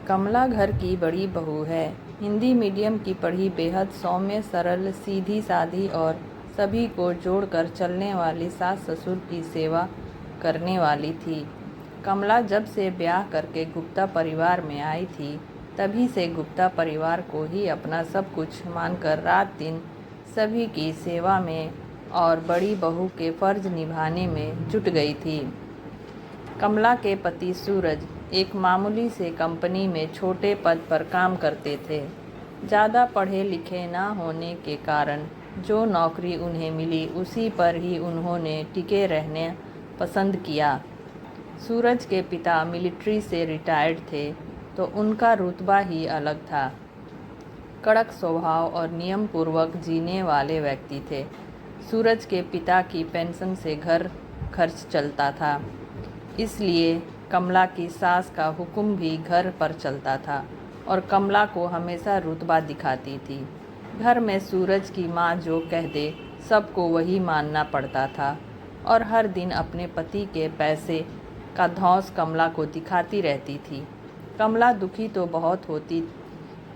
कमला घर की बड़ी बहू है। हिंदी मीडियम की पढ़ी, बेहद सौम्य, सरल, सीधी सादी और सभी को जोड़कर चलने वाली सास ससुर की सेवा करने वाली थी। कमला जब से ब्याह करके गुप्ता परिवार में आई थी, तभी से गुप्ता परिवार को ही अपना सब कुछ मानकर रात दिन सभी की सेवा में और बड़ी बहू के फर्ज निभाने में जुट गई थी। कमला के पति सूरज एक मामूली से कंपनी में छोटे पद पर काम करते थे। ज़्यादा पढ़े लिखे ना होने के कारण जो नौकरी उन्हें मिली उसी पर ही उन्होंने टिके रहने पसंद किया। सूरज के पिता मिलिट्री से रिटायर्ड थे, तो उनका रुतबा ही अलग था। कड़क स्वभाव और नियम पूर्वक जीने वाले व्यक्ति थे। सूरज के पिता की पेंशन से घर खर्च चलता था, इसलिए कमला की सास का हुक्म भी घर पर चलता था और कमला को हमेशा रुतबा दिखाती थी। घर में सूरज की माँ जो कह दे सबको वही मानना पड़ता था और हर दिन अपने पति के पैसे का धौंस कमला को दिखाती रहती थी। कमला दुखी तो बहुत होती,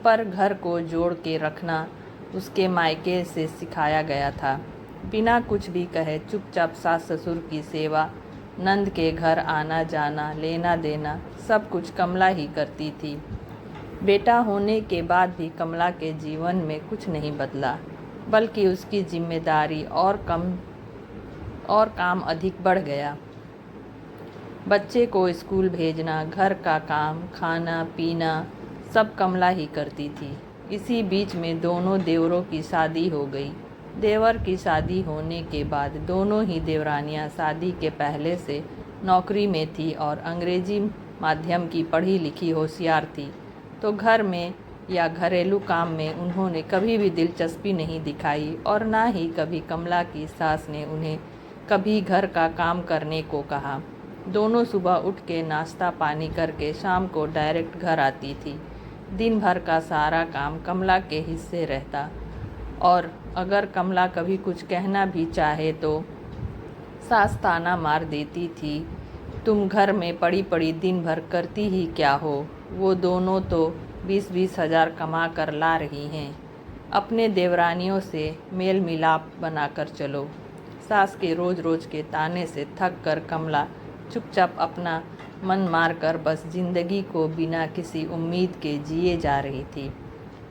पर घर को जोड़ के रखना उसके मायके से सिखाया गया था। बिना कुछ भी कहे चुपचाप सास ससुर की सेवा, नंद के घर आना जाना, लेना देना सब कुछ कमला ही करती थी। बेटा होने के बाद भी कमला के जीवन में कुछ नहीं बदला, बल्कि उसकी जिम्मेदारी और काम अधिक बढ़ गया। बच्चे को स्कूल भेजना, घर का काम, खाना पीना सब कमला ही करती थी। इसी बीच में दोनों देवरों की शादी हो गई। देवर की शादी होने के बाद दोनों ही देवरानियां शादी के पहले से नौकरी में थी और अंग्रेजी माध्यम की पढ़ी लिखी होशियार थी, तो घर में या घरेलू काम में उन्होंने कभी भी दिलचस्पी नहीं दिखाई और ना ही कभी कमला की सास ने उन्हें कभी घर का काम करने को कहा। दोनों सुबह उठ के नाश्ता पानी करके शाम को डायरेक्ट घर आती थी। दिन भर का सारा काम कमला के हिस्से रहता और अगर कमला कभी कुछ कहना भी चाहे तो सास ताना मार देती थी, तुम घर में पड़ी पड़ी दिन भर करती ही क्या हो, वो दोनों तो 20-20 हज़ार कमा कर ला रही हैं, अपने देवरानियों से मेल मिलाप बनाकर चलो। सास के रोज़ रोज़ के ताने से थक कर कमला चुपचाप अपना मन मार कर बस जिंदगी को बिना किसी उम्मीद के जिए जा रही थी।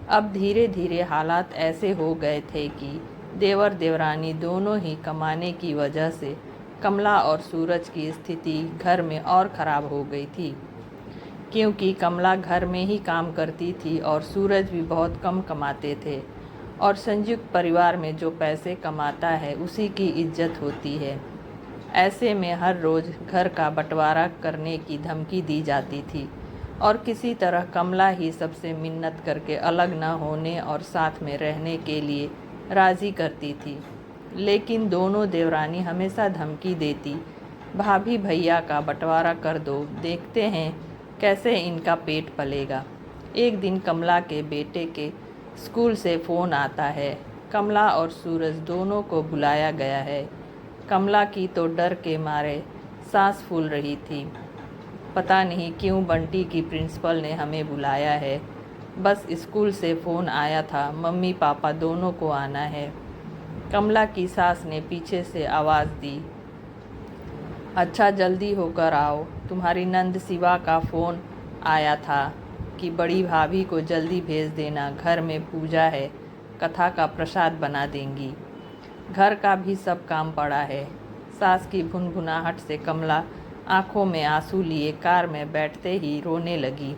अब धीरे धीरे हालात ऐसे हो गए थे कि देवर देवरानी दोनों ही कमाने की वजह से कमला और सूरज की स्थिति घर में और ख़राब हो गई थी, क्योंकि कमला घर में ही काम करती थी और सूरज भी बहुत कम कमाते थे और संयुक्त परिवार में जो पैसे कमाता है उसी की इज्जत होती है। ऐसे में हर रोज़ घर का बंटवारा करने की धमकी दी जाती थी और किसी तरह कमला ही सबसे मिन्नत करके अलग न होने और साथ में रहने के लिए राज़ी करती थी। लेकिन दोनों देवरानी हमेशा धमकी देती, भाभी भैया का बंटवारा कर दो, देखते हैं कैसे इनका पेट पलेगा। एक दिन कमला के बेटे के स्कूल से फ़ोन आता है, कमला और सूरज दोनों को बुलाया गया है। कमला की तो डर के मारे सांस फूल रही थी। पता नहीं क्यों बंटी की प्रिंसिपल ने हमें बुलाया है, बस स्कूल से फ़ोन आया था, मम्मी पापा दोनों को आना है। कमला की सास ने पीछे से आवाज़ दी, अच्छा जल्दी होकर आओ, तुम्हारी नंद शिवा का फ़ोन आया था कि बड़ी भाभी को जल्दी भेज देना, घर में पूजा है, कथा का प्रसाद बना देंगी। घर का भी सब काम पड़ा है। सास की भुनभुनाहट से कमला आंखों में आंसू लिए कार में बैठते ही रोने लगी।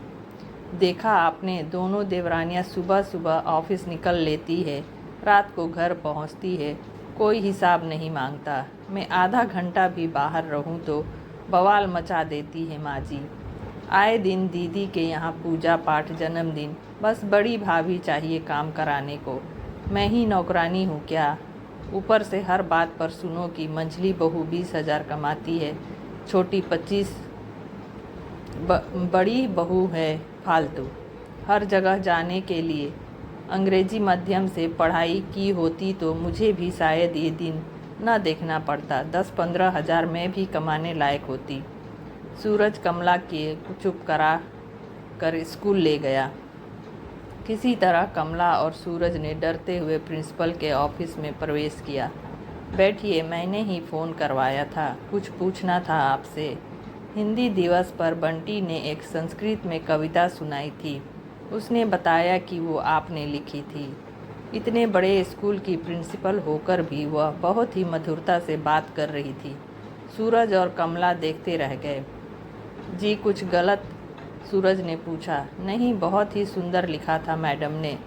देखा आपने, दोनों देवरानियां सुबह सुबह ऑफिस निकल लेती है, रात को घर पहुंचती है, कोई हिसाब नहीं मांगता। मैं आधा घंटा भी बाहर रहूं तो बवाल मचा देती है माँ जी। आए दिन दीदी के यहाँ पूजा पाठ, जन्मदिन, बस बड़ी भाभी चाहिए काम कराने को। मैं ही नौकरानी हूँ क्या? ऊपर से हर बात पर सुनो कि मंझली बहू 20 हज़ार कमाती है, छोटी 25, बड़ी बहू है फालतू। हर जगह जाने के लिए अंग्रेजी माध्यम से पढ़ाई की होती तो मुझे भी शायद ये दिन न देखना पड़ता, 10-15 हज़ार में भी कमाने लायक होती। सूरज कमला के चुप करा कर स्कूल ले गया। किसी तरह कमला और सूरज ने डरते हुए प्रिंसिपल के ऑफिस में प्रवेश किया। बैठिए, मैंने ही फ़ोन करवाया था, कुछ पूछना था आपसे। हिंदी दिवस पर बंटी ने एक संस्कृत में कविता सुनाई थी। उसने बताया कि वो आपने लिखी थी। इतने बड़े स्कूल की प्रिंसिपल होकर भी वह बहुत ही मधुरता से बात कर रही थी। सूरज और कमला देखते रह गए। जी कुछ गलत? सूरज ने पूछा। नहीं, बहुत ही सुंदर लिखा था मैडम ने।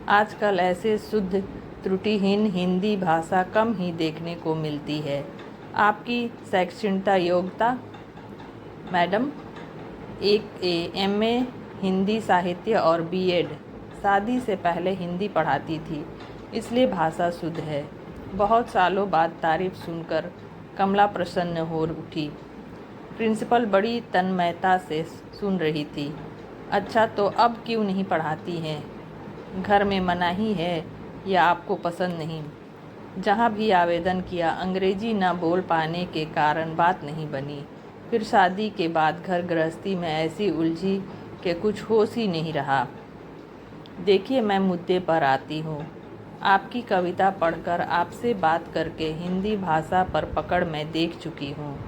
आजकल ऐसे शुद्ध त्रुटिहीन हिंदी भाषा कम ही देखने को मिलती है। आपकी शैक्षणिक योग्यता? मैडम, एक MA हिंदी साहित्य और B.Ed। शादी से पहले हिंदी पढ़ाती थी, इसलिए भाषा शुद्ध है। बहुत सालों बाद तारीफ सुनकर कमला प्रसन्न हो उठी। प्रिंसिपल बड़ी तन्मयता से सुन रही थी। अच्छा, तो अब क्यों नहीं पढ़ाती हैं? घर में मनाही है या आपको पसंद नहीं? जहाँ भी आवेदन किया अंग्रेजी न बोल पाने के कारण बात नहीं बनी। फिर शादी के बाद घर गृहस्थी में ऐसी उलझी कि कुछ होश ही नहीं रहा। देखिए, मैं मुद्दे पर आती हूँ। आपकी कविता पढ़कर, आपसे बात करके हिंदी भाषा पर पकड़ मैं देख चुकी हूँ।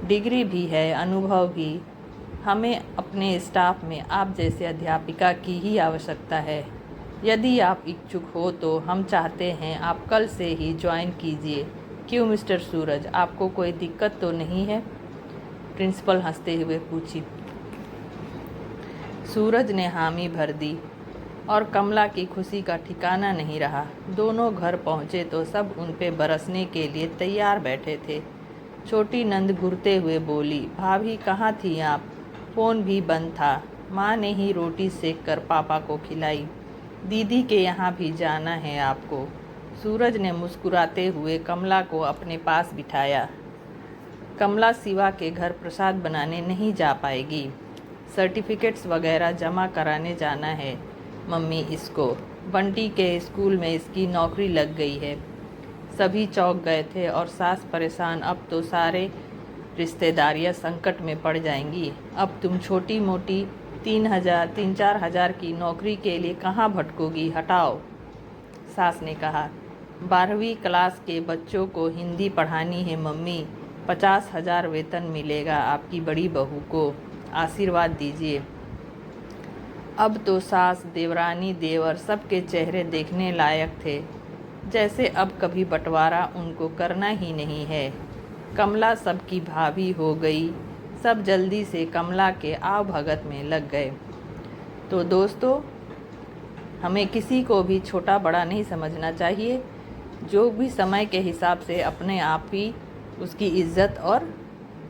डिग्री भी है, अनुभव भी। हमें अपने स्टाफ में आप जैसे अध्यापिका की ही आवश्यकता है। यदि आप इच्छुक हो तो हम चाहते हैं आप कल से ही ज्वाइन कीजिए। क्यों मिस्टर सूरज, आपको कोई दिक्कत तो नहीं है? प्रिंसिपल हंसते हुए पूछी। सूरज ने हामी भर दी और कमला की खुशी का ठिकाना नहीं रहा। दोनों घर पहुँचे तो सब उन पे बरसने के लिए तैयार बैठे थे। छोटी नंद घुरते हुए बोली, भाभी कहाँ थी आप? फ़ोन भी बंद था। माँ ने ही रोटी सेक कर पापा को खिलाई। दीदी के यहाँ भी जाना है आपको। सूरज ने मुस्कुराते हुए कमला को अपने पास बिठाया। कमला शिवा के घर प्रसाद बनाने नहीं जा पाएगी। सर्टिफिकेट्स वगैरह जमा कराने जाना है मम्मी इसको। बंटी के स्कूल में इसकी नौकरी लग गई है। सभी चौंक गए थे और सास परेशान। अब तो सारे रिश्तेदारियां संकट में पड़ जाएंगी। अब तुम छोटी मोटी 3-4 हज़ार की नौकरी के लिए कहाँ भटकोगी? हटाओ, सास ने कहा। 12वीं क्लास के बच्चों को हिंदी पढ़ानी है मम्मी। 50,000 वेतन मिलेगा आपकी बड़ी बहू को। आशीर्वाद दीजिए। अब तो सास, देवरानी, देवर सबके चेहरे देखने लायक थे, जैसे अब कभी बंटवारा उनको करना ही नहीं है। कमला सबकी भाभी हो गई। सब जल्दी से कमला के आव भगत में लग गए। तो दोस्तों, हमें किसी को भी छोटा बड़ा नहीं समझना चाहिए। जो भी समय के हिसाब से अपने आप ही उसकी इज्जत और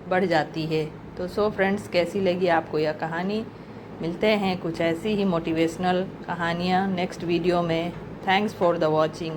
बढ़ जाती है। तो फ्रेंड्स, कैसी लगी आपको यह कहानी? मिलते हैं कुछ ऐसी ही मोटिवेशनल कहानियाँ नेक्स्ट वीडियो में। Thanks for the watching.